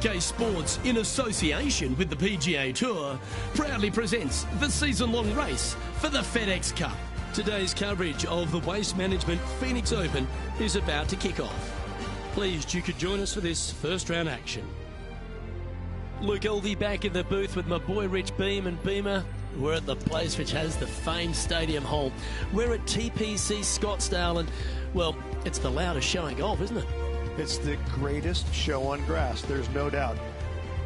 UK Sports, in association with the PGA Tour, proudly presents the season-long race for the FedEx Cup. Today's coverage of the Waste Management Phoenix Open is about to kick off. Pleased you could join us for this first round action. Luke Elvey back in the booth with my boy Rich Beam and Beamer. We're at the place which has the famed stadium hole. We're at TPC Scottsdale and, well, it's the loudest show in golf, isn't it? It's the greatest show on grass, there's no doubt.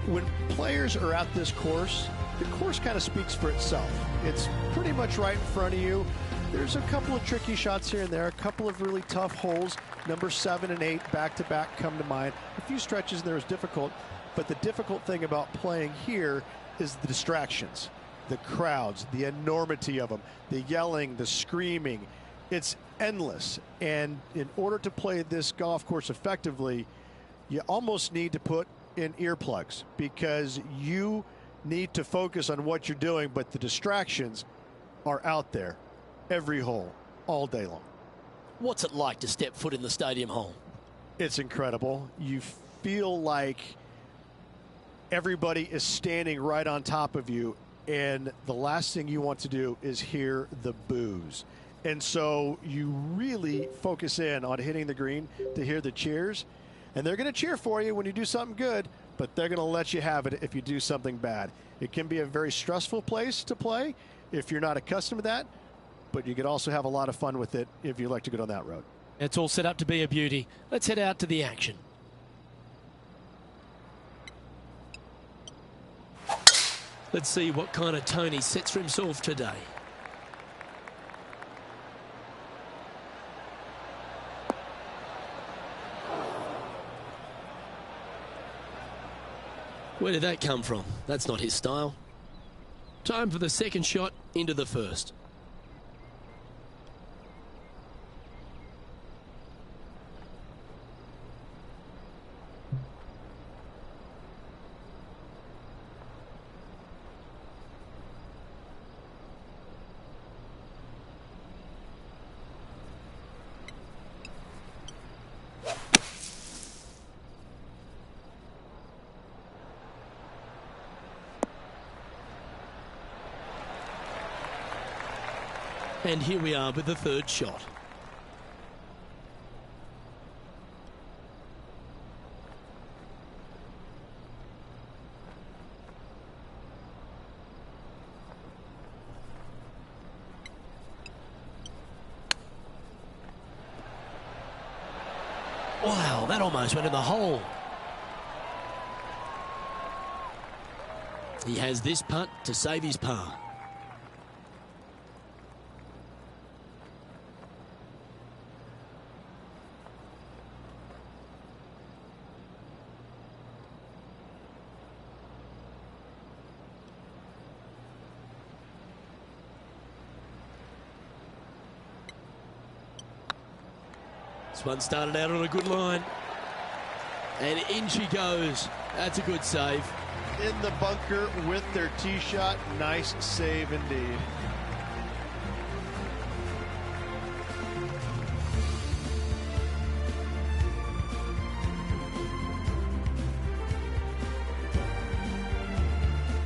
When players are at this course, the course kind of speaks for itself. It's pretty much right in front of you. There's a couple of tricky shots here and there, a couple of really tough holes. Number 7 and 8 back-to-back come to mind. A few stretches there is difficult, but the difficult thing about playing here is the distractions, the crowds, the enormity of them, the yelling, the screaming. It's endless, and in order to play this golf course effectively, you almost need to put in earplugs because you need to focus on what you're doing, but the distractions are out there every hole, all day long. What's it like to step foot in the stadium hole? It's incredible. You feel like everybody is standing right on top of you, and the last thing you want to do is hear the boos. And so you really focus in on hitting the green to hear the cheers. And they're going to cheer for you when you do something good, but they're going to let you have it if you do something bad. It can be a very stressful place to play if you're not accustomed to that, but you could also have a lot of fun with it if you like to go down that road. It's all set up to be a beauty. Let's head out to the action. Let's see what kind of tone he sets for himself today. Where did that come from? That's not his style. Time for the second shot into the first. And here we are with the third shot. Wow, that almost went in the hole. He has this putt to save his par. This one started out on a good line. And in she goes. That's a good save. In the bunker with their tee shot. Nice save indeed.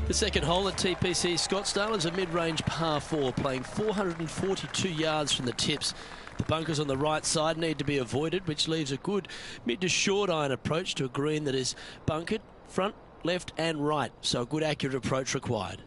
The second hole at TPC Scottsdale is a mid-range par 4, playing 442 yards from the tips. The bunkers on the right side need to be avoided, which leaves a good mid to short iron approach to a green that is bunkered front, left and right. So a good accurate approach required.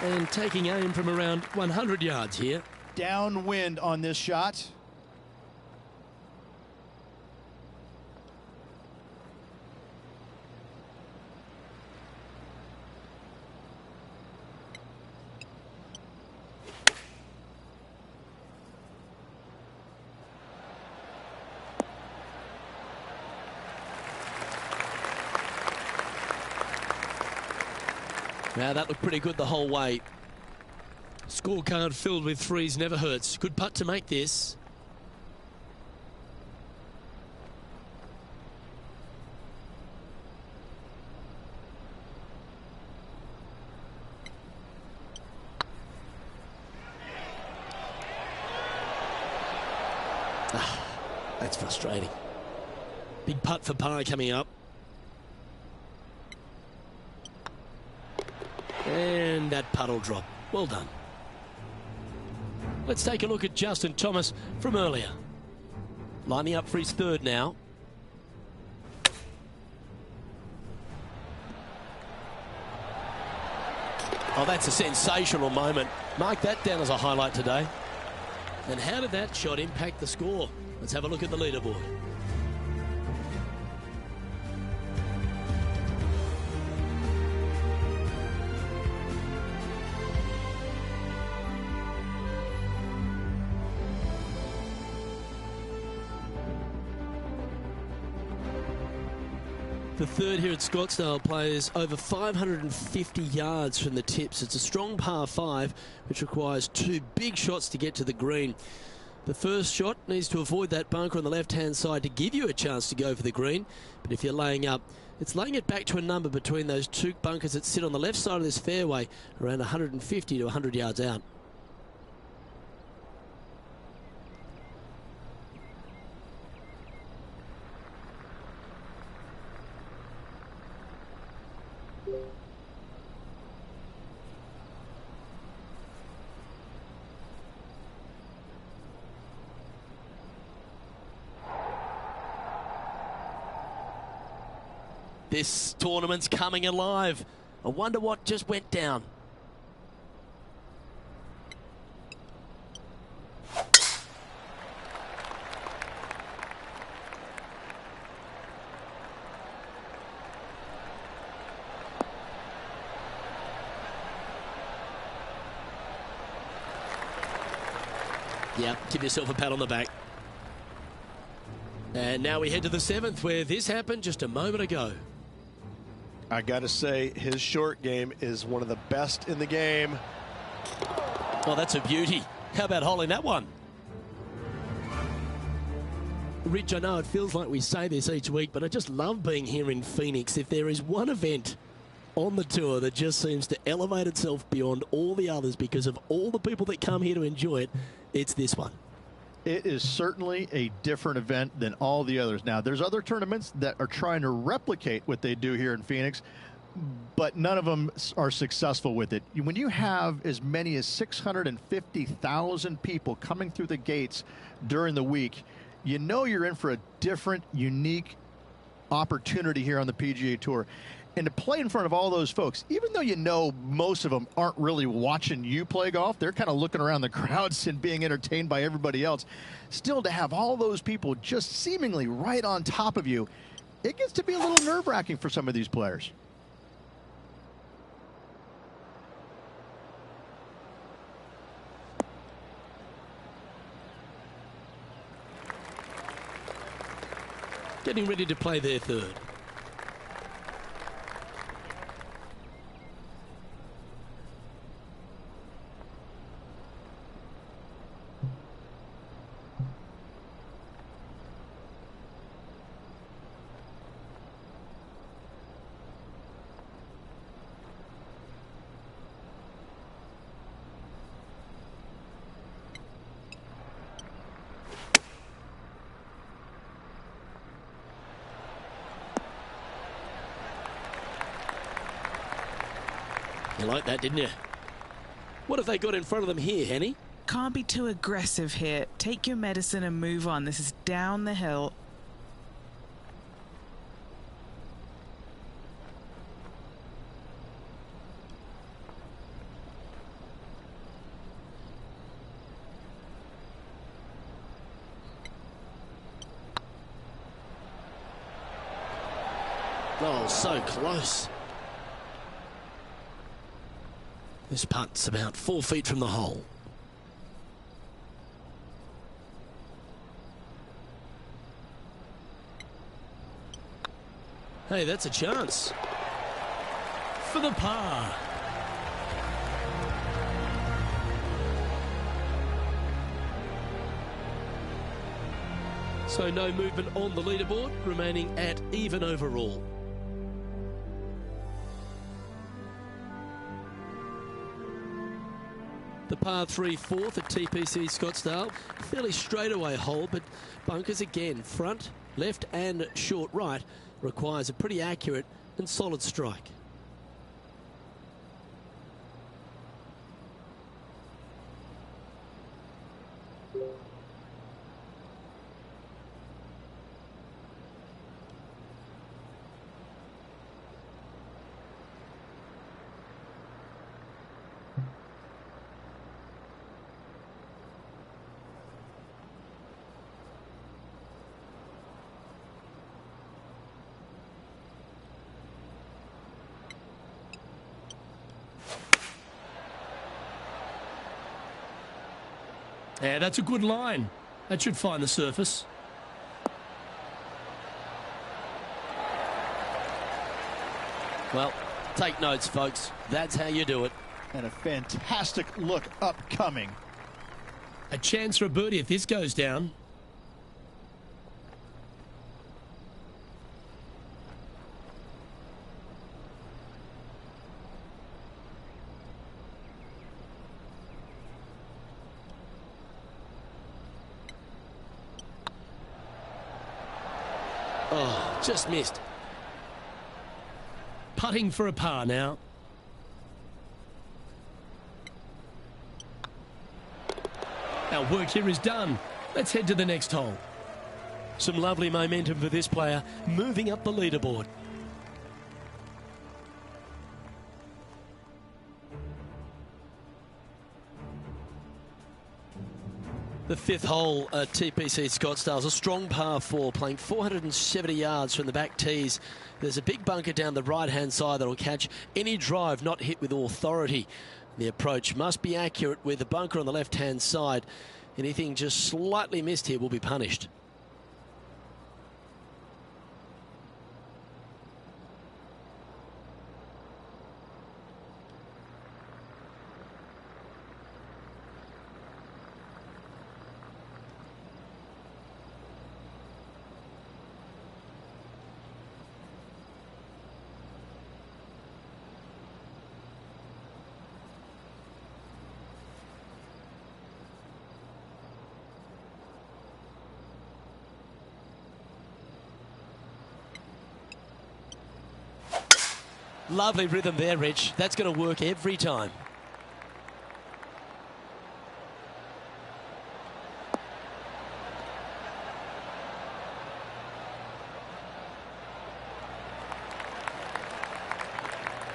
And taking aim from around 100 yards here. Downwind on this shot. Now that looked pretty good the whole way. Scorecard filled with threes never hurts. Good putt to make this. That's frustrating. Big putt for par coming up. And that putt will drop. Well done. Let's take a look at Justin Thomas from earlier. Lining up for his third now. Oh, that's a sensational moment. Mark that down as a highlight today. And how did that shot impact the score? Let's have a look at the leaderboard. The third here at Scottsdale plays over 550 yards from the tips. It's a strong par 5, which requires 2 big shots to get to the green. The first shot needs to avoid that bunker on the left-hand side to give you a chance to go for the green. But if you're laying up, it's laying it back to a number between those 2 bunkers that sit on the left side of this fairway, around 150 to 100 yards out. This tournament's coming alive. I wonder what just went down. Yeah, give yourself a pat on the back. And now we head to the 7th, where this happened just a moment ago. I got to say, his short game is one of the best in the game. Oh, that's a beauty. How about holding that one? Rich, I know it feels like we say this each week, but I just love being here in Phoenix. If there is one event on the tour that just seems to elevate itself beyond all the others because of all the people that come here to enjoy it, it's this one. It is certainly a different event than all the others. Now, there's other tournaments that are trying to replicate what they do here in Phoenix, but none of them are successful with it. When you have as many as 650,000 people coming through the gates during the week, you know you're in for a different, unique opportunity here on the PGA Tour. And to play in front of all those folks, even though you know most of them aren't really watching you play golf, they're kind of looking around the crowds and being entertained by everybody else. Still, to have all those people just seemingly right on top of you, it gets to be a little nerve-wracking for some of these players. Getting ready to play their third. You like that, didn't you? What have they got in front of them here, Henny? Can't be too aggressive here. Take your medicine and move on. This is down the hill. Oh, so close. This putt's about 4 feet from the hole. Hey, that's a chance. For the par. So no movement on the leaderboard, remaining at even overall. The par 3 fourth at TPC Scottsdale, fairly straightaway hole, but bunkers again, front, left and short right, requires a pretty accurate and solid strike. Yeah, that's a good line. That should find the surface. Well, take notes, folks. That's how you do it. And a fantastic look upcoming. A chance for a birdie if this goes down. Oh, just missed. Putting for a par now. Our work here is done. Let's head to the next hole. Some lovely momentum for this player, moving up the leaderboard. The fifth hole at TPC Scottsdale is a strong par 4, playing 470 yards from the back tees. There's a big bunker down the right-hand side that will catch any drive not hit with authority. The approach must be accurate with the bunker on the left-hand side. Anything just slightly missed here will be punished. Lovely rhythm there, Rich. That's going to work every time.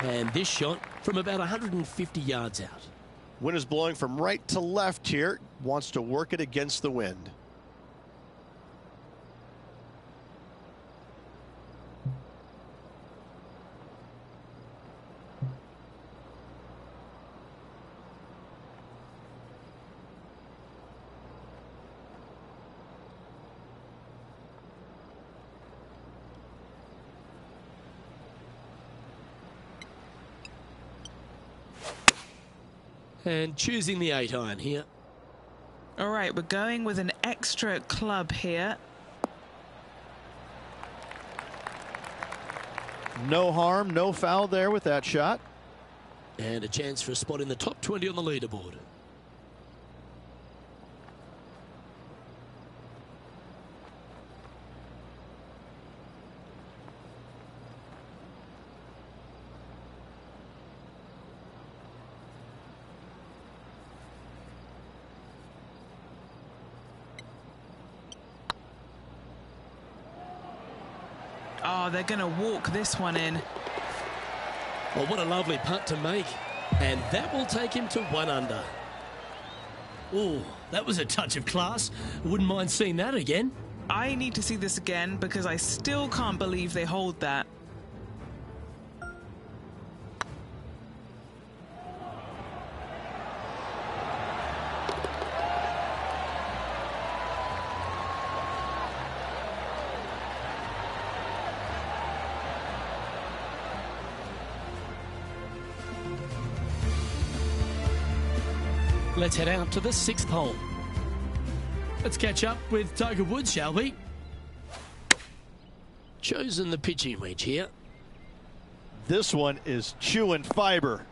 And this shot from about 150 yards out. Wind is blowing from right to left here. Wants to work it against the wind. And choosing the 8-iron here. All right, we're going with an extra club here. No harm, no foul there with that shot. And a chance for a spot in the top 20 on the leaderboard. Oh, they're going to walk this one in. Well, what a lovely putt to make. And that will take him to 1 under. Oh, that was a touch of class. Wouldn't mind seeing that again. I need to see this again because I still can't believe they hold that. Let's head out to the 6th hole. Let's catch up with Tiger Woods, shall we? Chosen the pitching wedge here. This one is chewing fiber.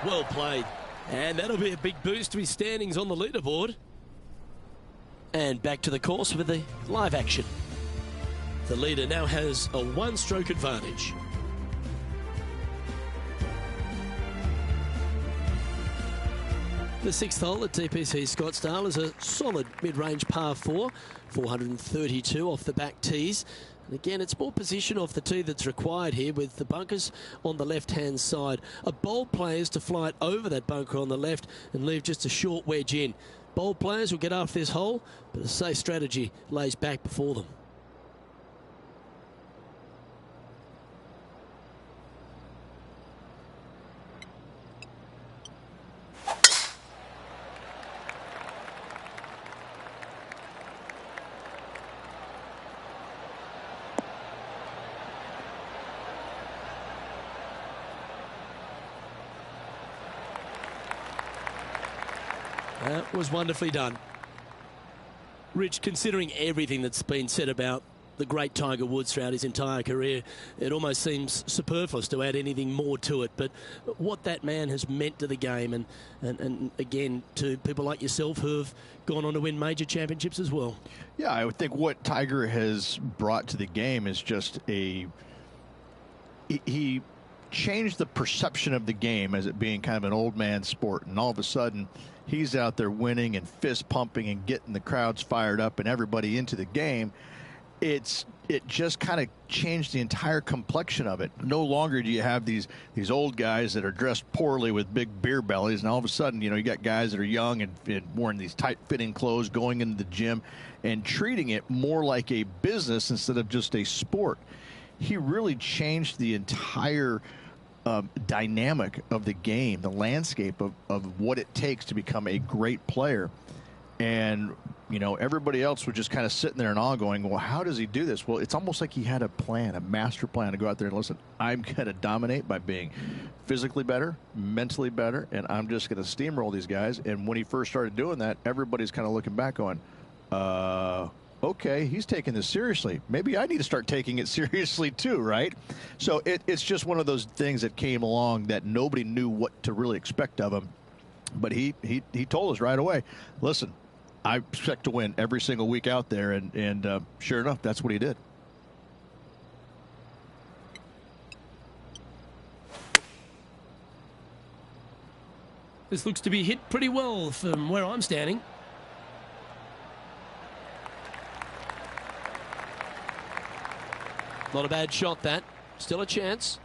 Well played. And that'll be a big boost to his standings on the leaderboard. And back to the course with the live action. The leader now has a one-stroke advantage. The sixth hole at TPC Scottsdale is a solid mid-range par 4, 432 off the back tees. And again, it's more position off the tee that's required here with the bunkers on the left-hand side. A bold player is to fly it over that bunker on the left and leave just a short wedge in. Bold players will get after this hole, but a safe strategy lays back before them. That was wonderfully done. Rich, considering everything that's been said about the great Tiger Woods throughout his entire career, it almost seems superfluous to add anything more to it. But what that man has meant to the game and again, to people like yourself who have gone on to win major championships as well. Yeah, I would think what Tiger has brought to the game is just he changed the perception of the game as it being kind of an old man sport, and all of a sudden he's out there winning and fist pumping and getting the crowds fired up and everybody into the game. It just kind of changed the entire complexion of it. No longer do you have these old guys that are dressed poorly with big beer bellies, and all of a sudden, you got guys that are young and wearing these tight-fitting clothes, going into the gym and treating it more like a business instead of just a sport. He really changed the entire dynamic of the game, the landscape of what it takes to become a great player. And everybody else was just kind of sitting there and all going, well, how does he do this? Well, it's almost like he had a plan, a master plan to go out there and listen, I'm going to dominate by being physically better, mentally better, and I'm just going to steamroll these guys. And when he first started doing that, everybody's kind of looking back going, okay, he's taking this seriously. Maybe I need to start taking it seriously too, right? So it's just one of those things that came along that nobody knew what to really expect of him. But he told us right away, listen, I expect to win every single week out there, and sure enough, that's what he did. This looks to be hit pretty well from where I'm standing. Not a bad shot, that. Still a chance.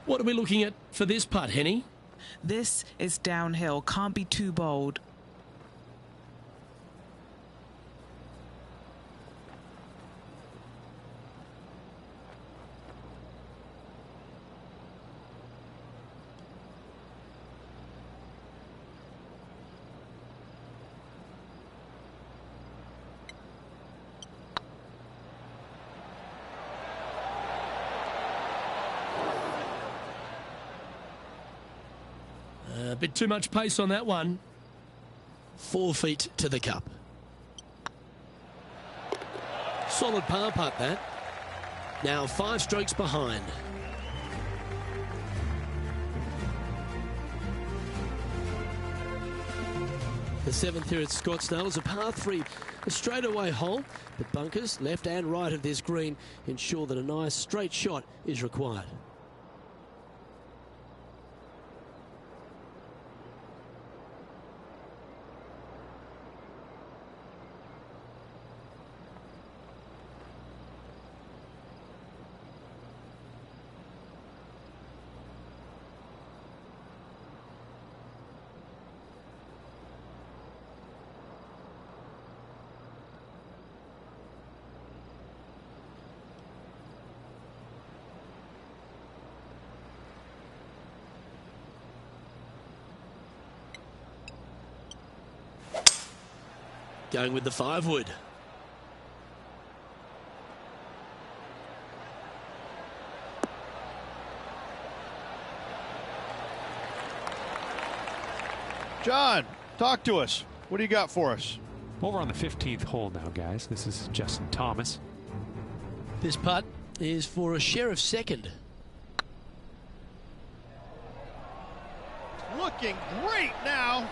What are we looking at for this putt, Henny? This is downhill. Can't be too bold. A bit too much pace on that one. 4 feet to the cup. Solid par putt, that. Now 5 strokes behind. The 7th here at Scottsdale is a par 3, a straightaway hole, but bunkers left and right of this green ensure that a nice straight shot is required. Going with the 5-wood. John, talk to us. What do you got for us? Over on the 15th hole now, guys. This is Justin Thomas. This putt is for a share of second. Looking great now.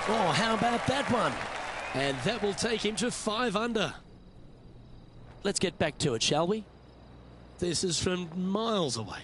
Oh, how about that one? And that will take him to 5 under. Let's get back to it, shall we? This is from miles away.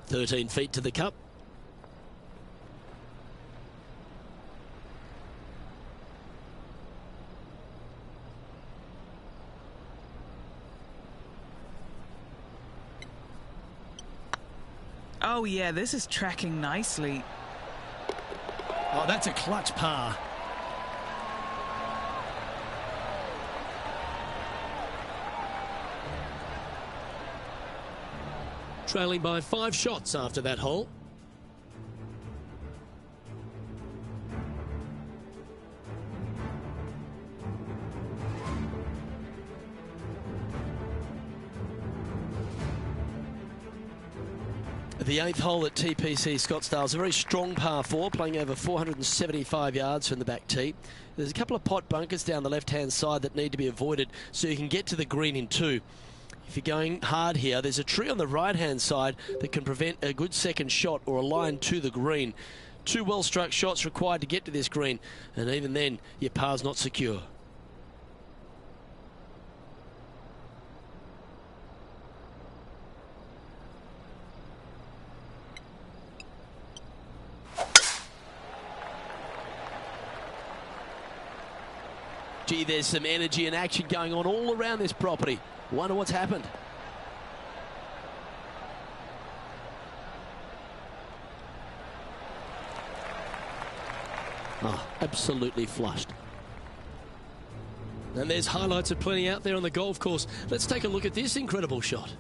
"13 feet to the cup." Oh, yeah, this is tracking nicely. Oh, that's a clutch par. Trailing by 5 shots after that hole. The 8th hole at TPC Scottsdale is a very strong par 4, playing over 475 yards from the back tee. There's a couple of pot bunkers down the left-hand side that need to be avoided so you can get to the green in 2. If you're going hard here, there's a tree on the right-hand side that can prevent a good second shot or a line to the green. 2 well-struck shots required to get to this green, and even then, your par's not secure. Gee, there's some energy and action going on all around this property. Wonder what's happened. Oh, absolutely flushed. And there's highlights of plenty out there on the golf course. Let's take a look at this incredible shot.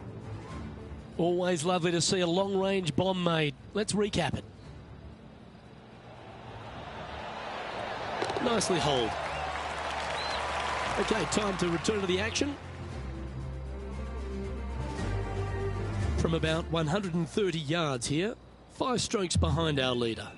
Always lovely to see a long-range bomb made. Let's recap it. Nicely holed. Okay, time to return to the action. From about 130 yards here, 5 strokes behind our leader.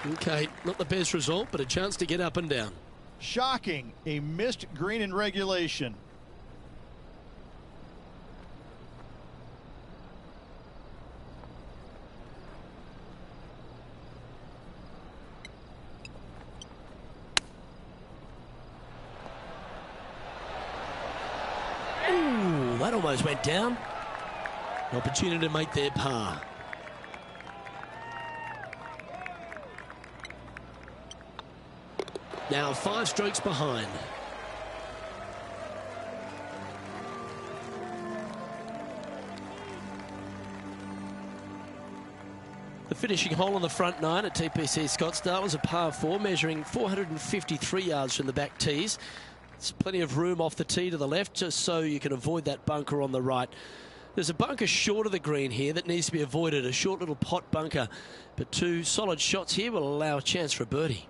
Okay, not the best result, but a chance to get up and down. Shocking, a missed green in regulation. Ooh, that almost went down. An opportunity to make their par. Now 5 strokes behind. The finishing hole on the front 9 at TPC Scottsdale was a par 4, measuring 453 yards from the back tees. There's plenty of room off the tee to the left, just so you can avoid that bunker on the right. There's a bunker short of the green here that needs to be avoided, a short little pot bunker. But 2 solid shots here will allow a chance for a birdie.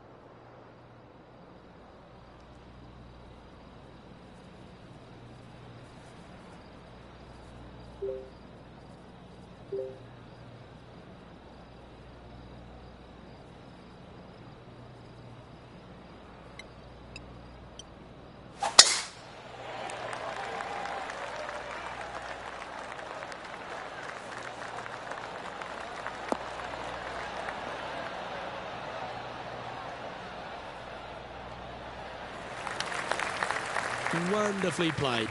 Wonderfully played.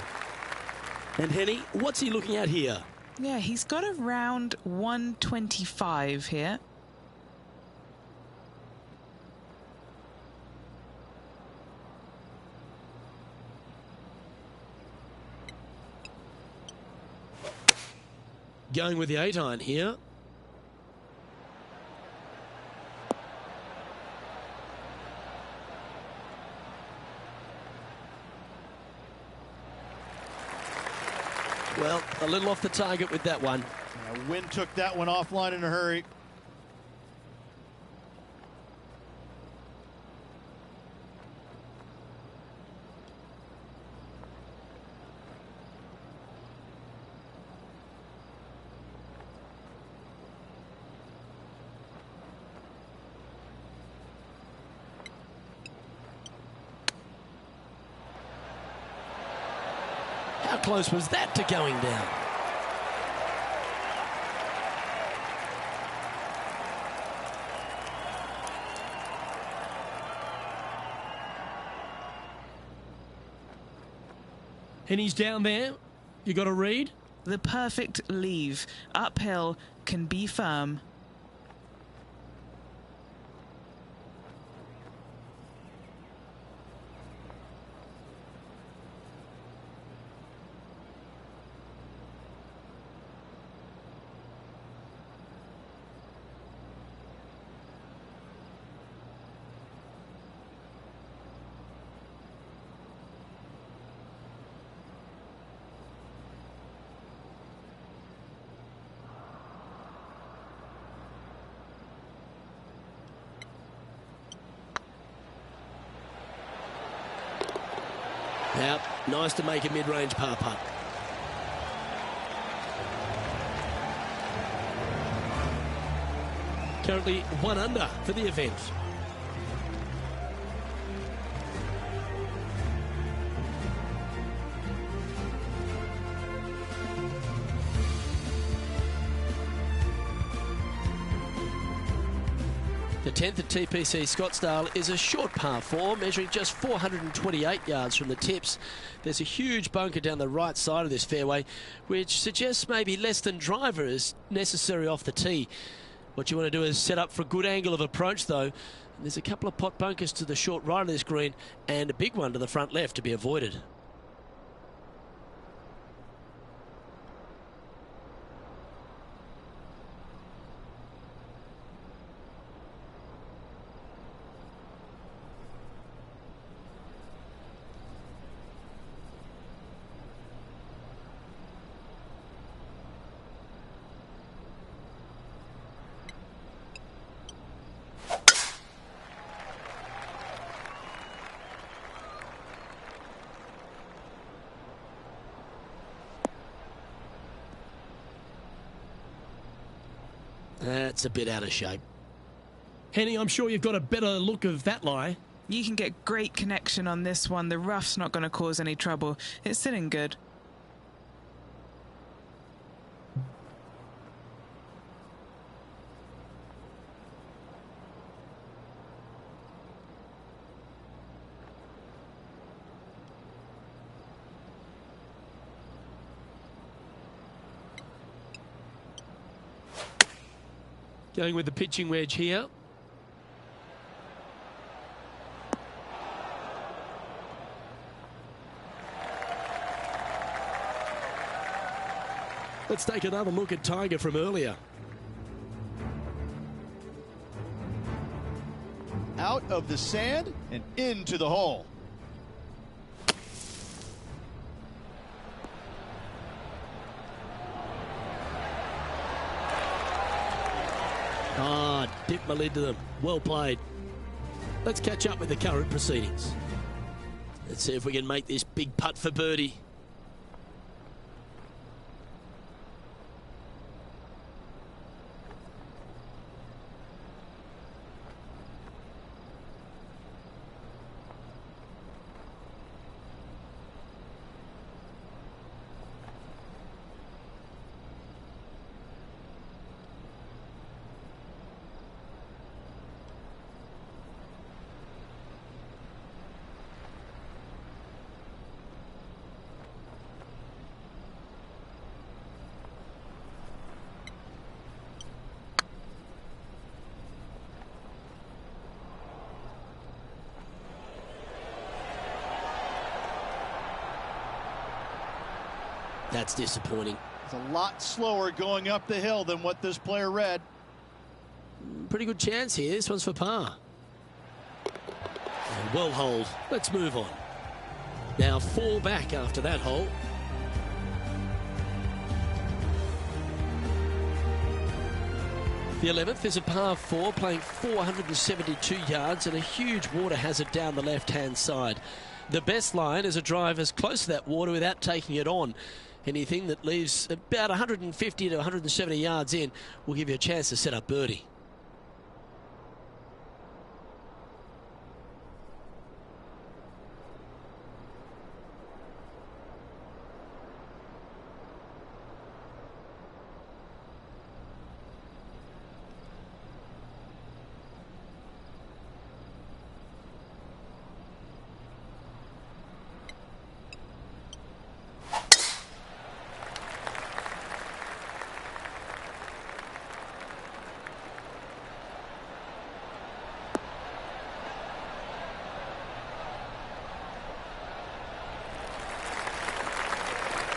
And Henny, what's he looking at here? Yeah, he's got around 125 here. Going with the 8-iron here. Well, a little off the target with that one. Wind took that one offline in a hurry. How close was that to going down? And he's down there. You got to read? The perfect leave. Uphill, can be firm. Yep, nice to make a mid-range par putt. Currently 1 under for the event. The 10th at TPC Scottsdale is a short par 4, measuring just 428 yards from the tips. There's a huge bunker down the right side of this fairway, which suggests maybe less than driver is necessary off the tee. What you want to do is set up for a good angle of approach, though. And there's a couple of pot bunkers to the short right of this green and a big one to the front left to be avoided. That's a bit out of shape. Henny, I'm sure you've got a better look of that lie. You can get great connection on this one. The rough's not going to cause any trouble. It's sitting good. Going with the pitching wedge here. Let's take another look at Tiger from earlier. Out of the sand and into the hole. Ah, dipped my lid to them. Well played. Let's catch up with the current proceedings. Let's see if we can make this big putt for birdie. That's disappointing. It's a lot slower going up the hill than what this player read. Pretty good chance here. This one's for par. And well holed. Let's move on. Now 4 back after that hole. The 11th is a par 4, playing 472 yards and a huge water hazard down the left-hand side. The best line is a drive as close to that water without taking it on. Anything that leaves about 150 to 170 yards in will give you a chance to set up birdie.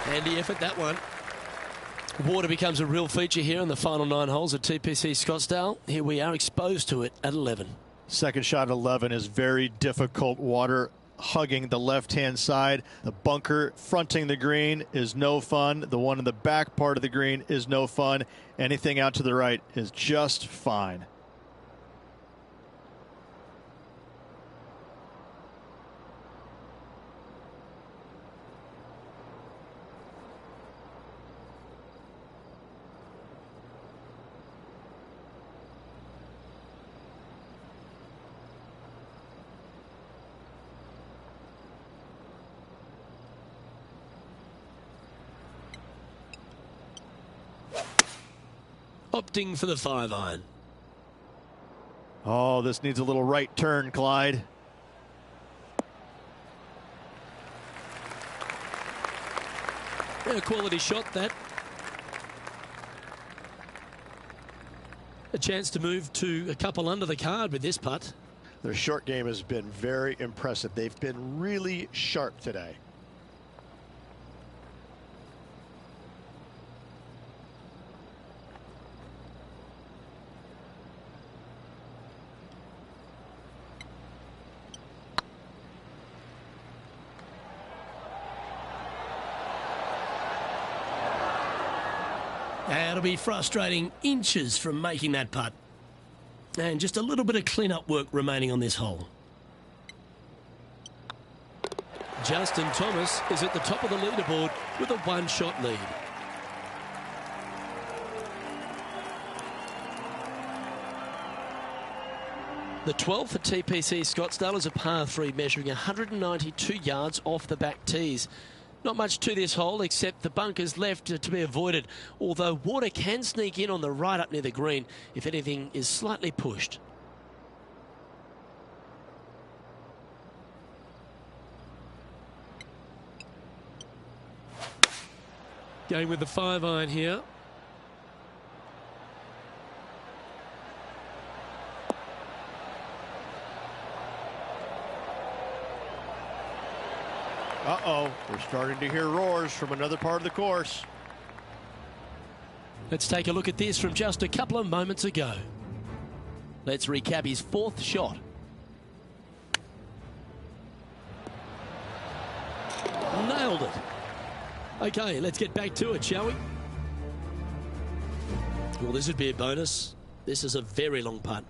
Handy effort, that one. Water becomes a real feature here in the final 9 holes at TPC Scottsdale. Here we are exposed to it at 11. Second shot at 11 is very difficult. Water hugging the left-hand side. The bunker fronting the green is no fun. The one in the back part of the green is no fun. Anything out to the right is just fine. Opting for the 5-iron. Oh, this needs a little right turn, Clyde. Yeah, quality shot, that. A chance to move to a couple under the card with this putt. Their short game has been very impressive. They've been really sharp today. That'll be frustrating, inches from making that putt. And just a little bit of clean-up work remaining on this hole. Justin Thomas is at the top of the leaderboard with a 1-shot lead. The 12th at TPC Scottsdale is a par 3 measuring 192 yards off the back tees. Not much to this hole except the bunkers left to be avoided, although water can sneak in on the right up near the green if anything is slightly pushed. Going with the 5-iron here. Uh-oh, we're starting to hear roars from another part of the course. Let's take a look at this from just a couple of moments ago. Let's recap his 4th shot. Nailed it. Okay, let's get back to it, shall we? Well, this would be a bonus. This is a very long putt.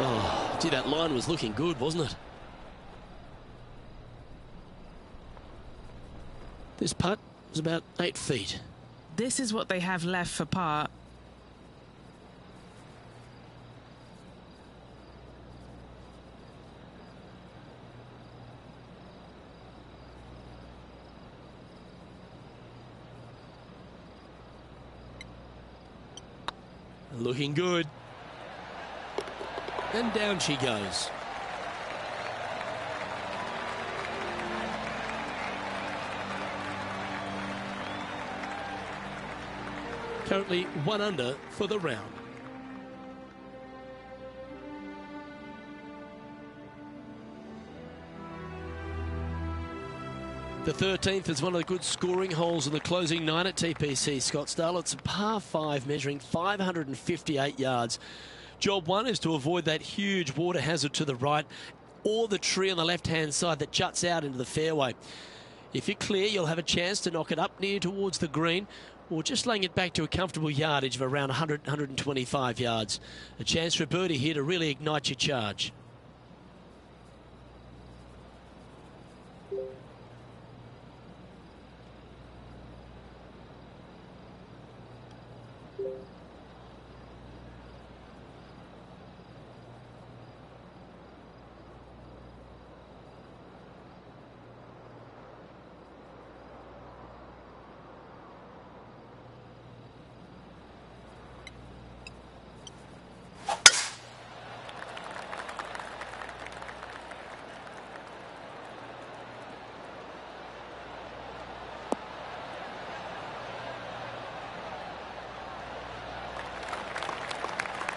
Oh, gee, that line was looking good, wasn't it? This putt was about 8 feet. This is what they have left for par. Looking good. And down she goes. Currently 1 under for the round. The 13th is one of the good scoring holes in the closing 9 at TPC Scottsdale. It's a par 5 measuring 558 yards. Job 1 is to avoid that huge water hazard to the right or the tree on the left-hand side that juts out into the fairway. If you're clear, you'll have a chance to knock it up near towards the green or just laying it back to a comfortable yardage of around 100, 125 yards. A chance for a birdie here to really ignite your charge.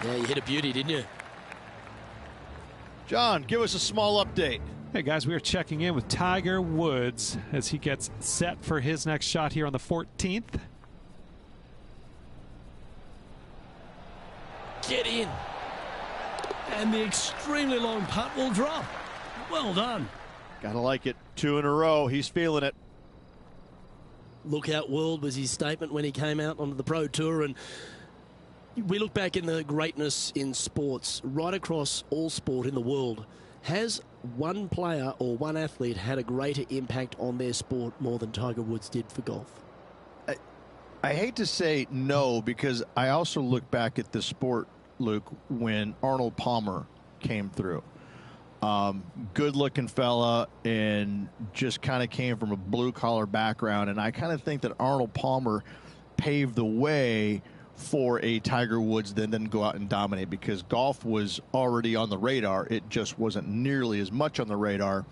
Yeah, you hit a beauty, didn't you? John, give us a small update. Hey guys, we are checking in with Tiger Woods as he gets set for his next shot here on the 14th. Get in. And the extremely long putt will drop. Well done. Gotta like it. 2 in a row. He's feeling it. Look out world was his statement when he came out onto the Pro Tour, and we look back in the greatness in sports right across all sport in the world. Has one player or one athlete had a greater impact on their sport more than Tiger Woods did for golf? I hate to say no, because I also look back at the sport, Luke, when Arnold Palmer came through. Good-looking fella and just kind of came from a blue-collar background. And I kind of think that Arnold Palmer paved the way for a Tiger Woods then go out and dominate, because golf was already on the radar. It just wasn't nearly as much on the radar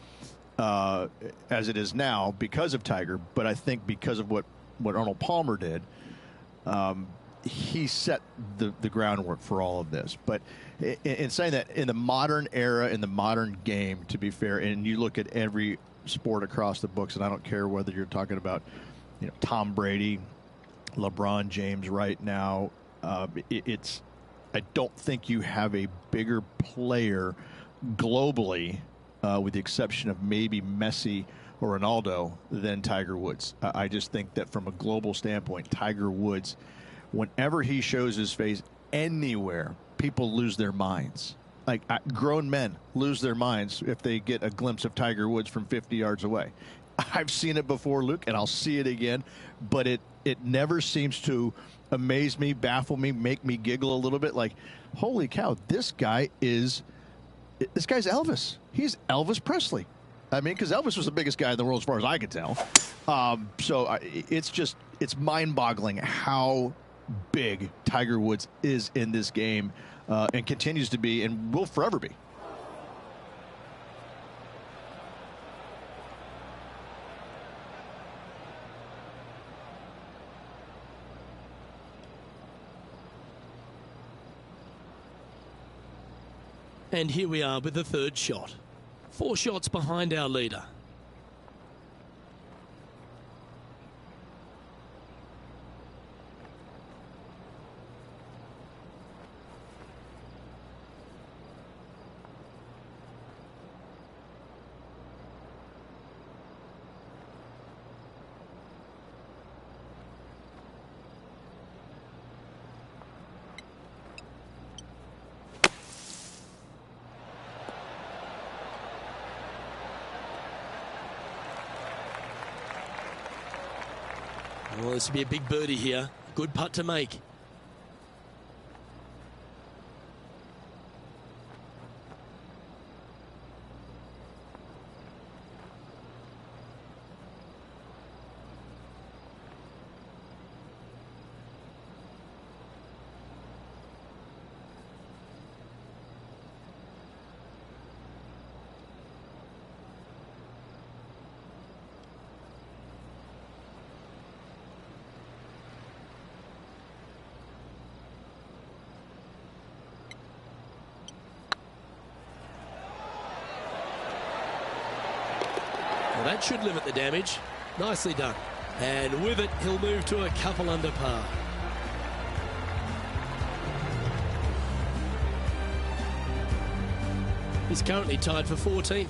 as it is now because of Tiger. But I think because of what Arnold Palmer did, he set the groundwork for all of this. But in saying that, in the modern era, in the modern game, to be fair, and you look at every sport across the books, and I don't care whether you're talking about, Tom Brady, LeBron James right now, I don't think you have a bigger player globally, with the exception of maybe Messi or Ronaldo, than Tiger Woods. I just think that from a global standpoint, Tiger Woods, whenever he shows his face anywhere, people lose their minds. Like, grown men lose their minds if they get a glimpse of Tiger Woods from 50 yards away. I've seen it before, Luke, and I'll see it again, but it never seems to amaze me, baffle me, make me giggle a little bit. Like, holy cow, this guy's Elvis. He's Elvis Presley. I mean, because Elvis was the biggest guy in the world as far as I could tell. It's mind-boggling how big Tiger Woods is in this game, and continues to be, and will forever be. And here we are with the third shot. 4 shots behind our leader. Well, this will be a big birdie here. Good putt to make. That should limit the damage. Nicely done. And with it, he'll move to a couple under par. He's currently tied for 14th.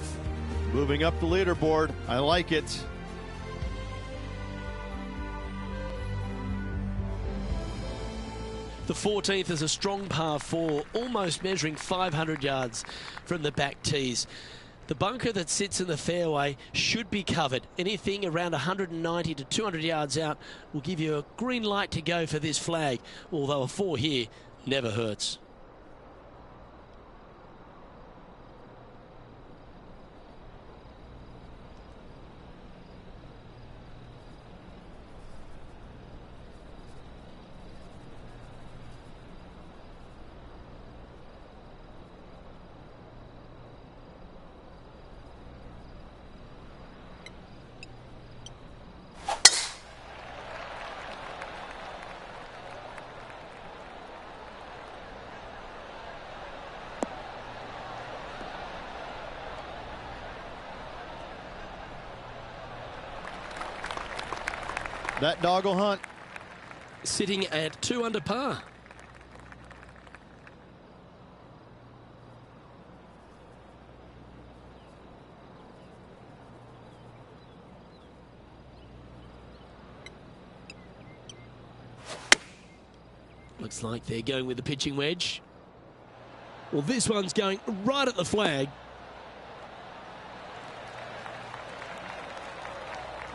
Moving up the leaderboard. I like it. The 14th is a strong par 4, almost measuring 500 yards from the back tees. The bunker that sits in the fairway should be covered. Anything around 190 to 200 yards out will give you a green light to go for this flag, although a 4 here never hurts. That dog will hunt. Sitting at 2 under par. Looks like they're going with the pitching wedge. Well, this one's going right at the flag.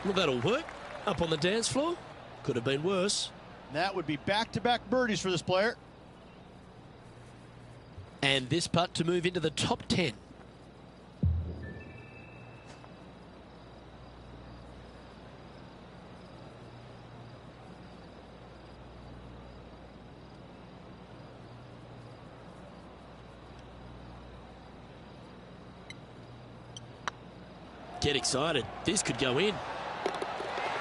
Well, that'll work. Up on the dance floor. Could have been worse. That would be back-to-back birdies for this player. And this putt to move into the top 10. Get excited. This could go in.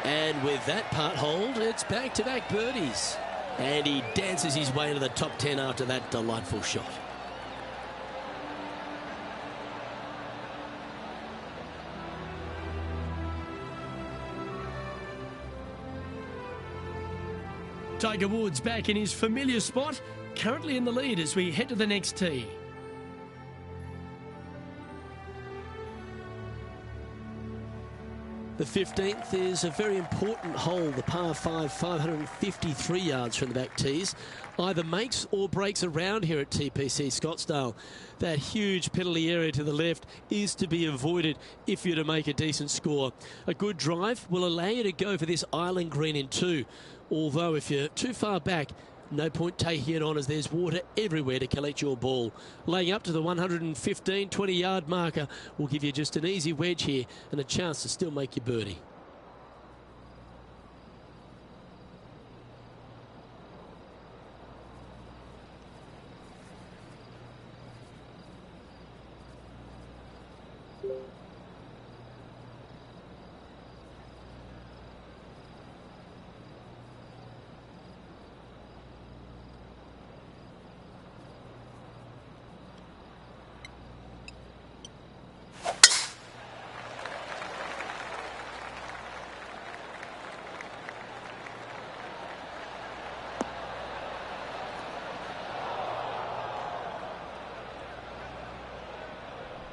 And with that putt hold, it's back-to-back birdies. And he dances his way into the top 10 after that delightful shot. Tiger Woods back in his familiar spot, currently in the lead as we head to the next tee. The 15th is a very important hole, the par 5, 553 yards from the back tees. Either makes or breaks around here at TPC Scottsdale. That huge penalty area to the left is to be avoided if you're to make a decent score. A good drive will allow you to go for this island green in 2. Although if you're too far back, no point taking it on as there's water everywhere to collect your ball. Laying up to the 115, 20-yard marker will give you just an easy wedge here and a chance to still make your birdie.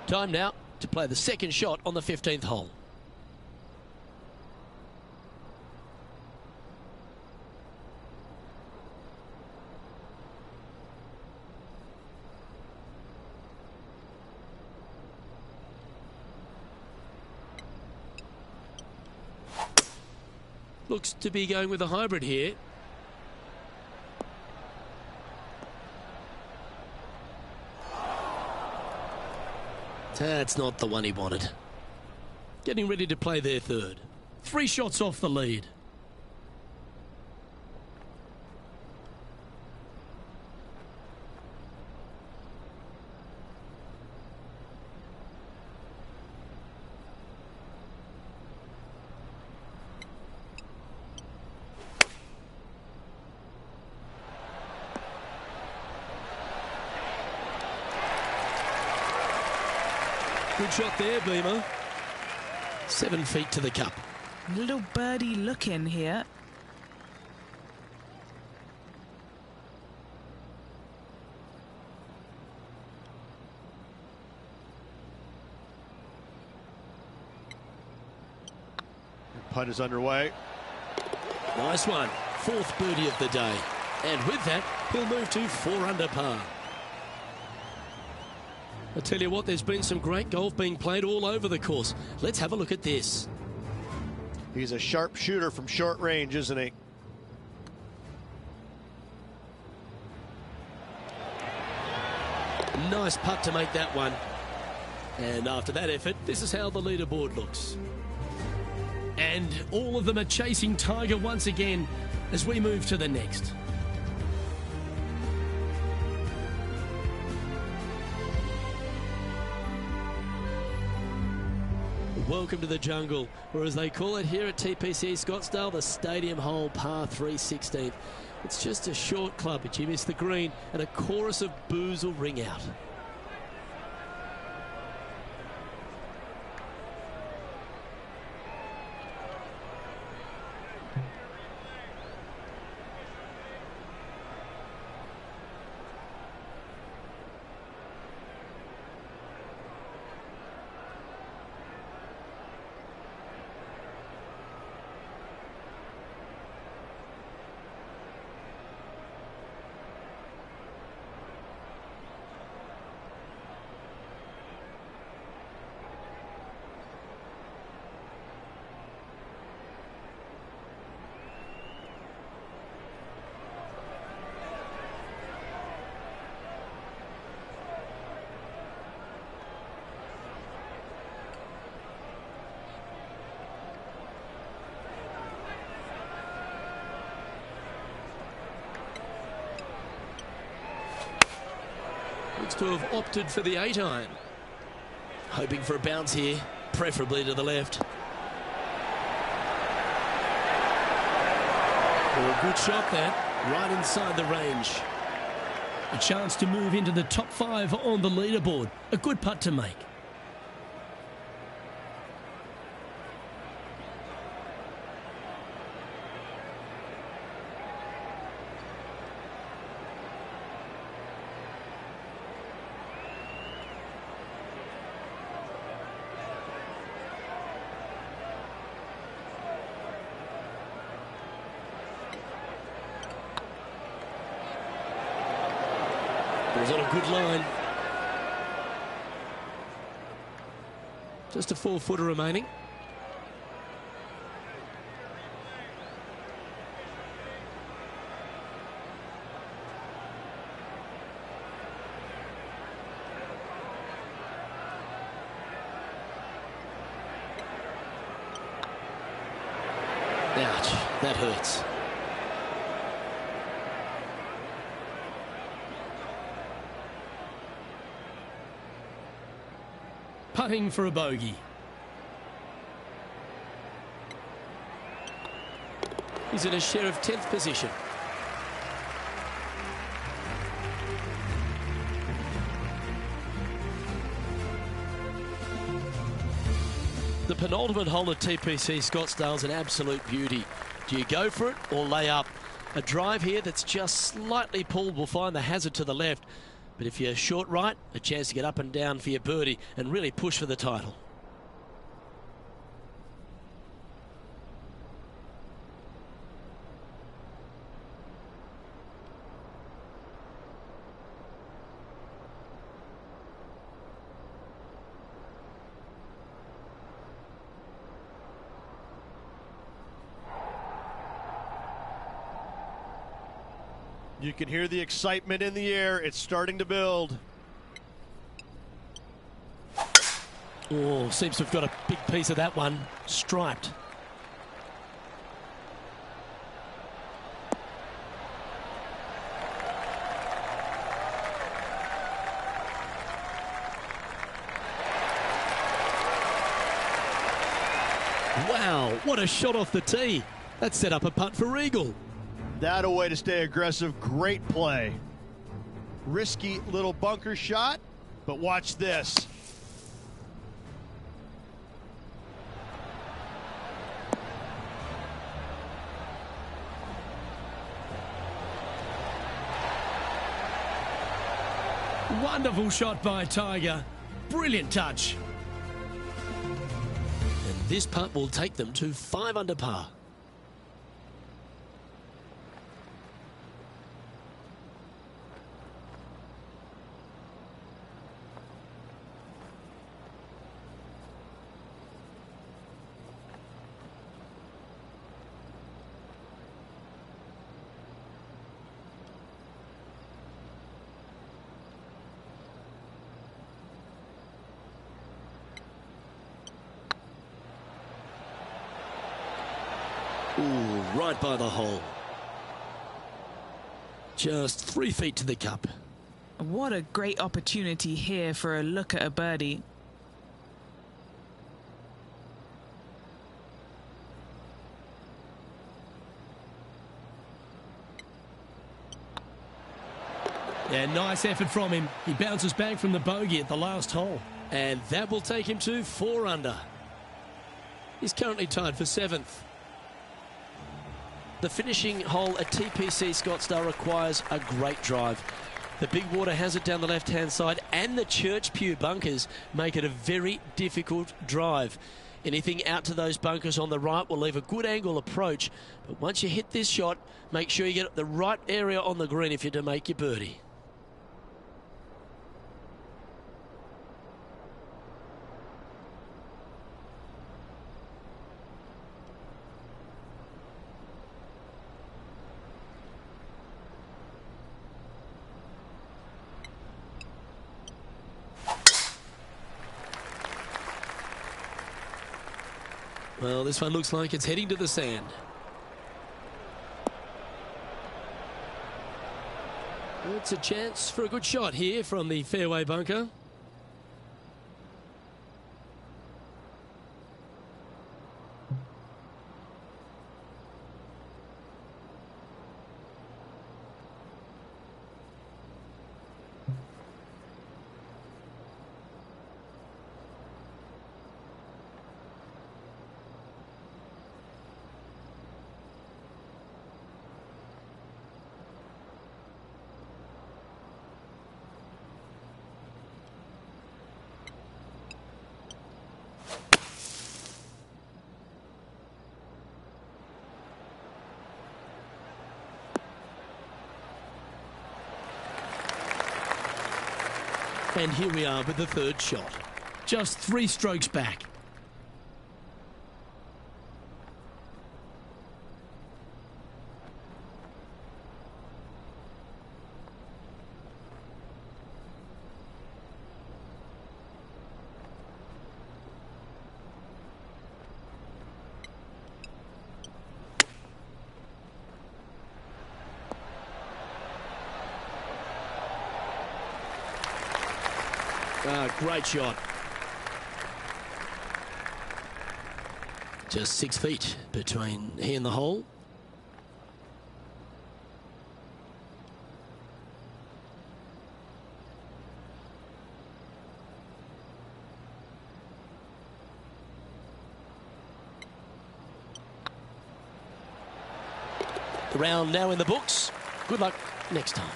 Time now to play the second shot on the 15th hole. Looks to be going with a hybrid here. That's not the one he wanted. Getting ready to play their third. 3 shots off the lead. Good shot there, Beamer. 7 feet to the cup. Little birdie look in here. Putt is underway. Nice one. 4th birdie of the day. And with that, he'll move to 4 under par. I tell you what, there's been some great golf being played all over the course. Let's have a look at this. He's a sharp shooter from short range, isn't he? Nice putt to make that one. And after that effort, this is how the leaderboard looks. And all of them are chasing Tiger once again as we move to the next. Welcome to the jungle, or as they call it here at TPC Scottsdale, the Stadium Hole Par 3 16th. It's just a short club, but you miss the green, and a chorus of boos will ring out. Looks to have opted for the 8-iron. Hoping for a bounce here, preferably to the left. Oh, good shot that, right inside the range. A chance to move into the top 5 on the leaderboard. A good putt to make. It was on a good line. Just a 4-footer remaining. Ouch, that hurts. Putting for a bogey. He's in a share of 10th position. The penultimate hole at TPC Scottsdale is an absolute beauty. Do you go for it or lay up? A drive here that's just slightly pulled will find the hazard to the left. But if you're short right, a chance to get up and down for your birdie and really push for the title. You can hear the excitement in the air. It's starting to build. Oh, seems to have got a big piece of that one. Striped. Wow, what a shot off the tee. That set up a putt for eagle. That a way to stay aggressive. Great play. Risky little bunker shot, but watch this. Wonderful shot by Tiger. Brilliant touch. And this putt will take them to 5 under par. Ooh, right by the hole. Just 3 feet to the cup. What a great opportunity here for a look at a birdie. Yeah, nice effort from him. He bounces back from the bogey at the last hole. And that will take him to 4 under. He's currently tied for 7th. The finishing hole at TPC Scottsdale requires a great drive. The big water hazard down the left-hand side and the Church Pew bunkers make it a very difficult drive. Anything out to those bunkers on the right will leave a good angle approach. But once you hit this shot, make sure you get the right area on the green if you're to make your birdie. Well, this one looks like it's heading to the sand. It's a chance for a good shot here from the fairway bunker. And here we are with the third shot. Just 3 strokes back. Great shot. Just 6 feet between he and the hole. The round now in the books. Good luck next time.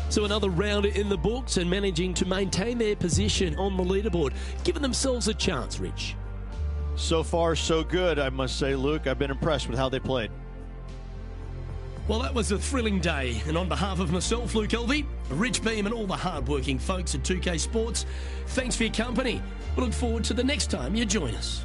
So another round in the books and managing to maintain their position on the leaderboard, giving themselves a chance, Rich. So far, so good, I must say, Luke. I've been impressed with how they played. Well, that was a thrilling day. And on behalf of myself, Luke Elvey, Rich Beam and all the hard-working folks at 2K Sports, thanks for your company. We look forward to the next time you join us.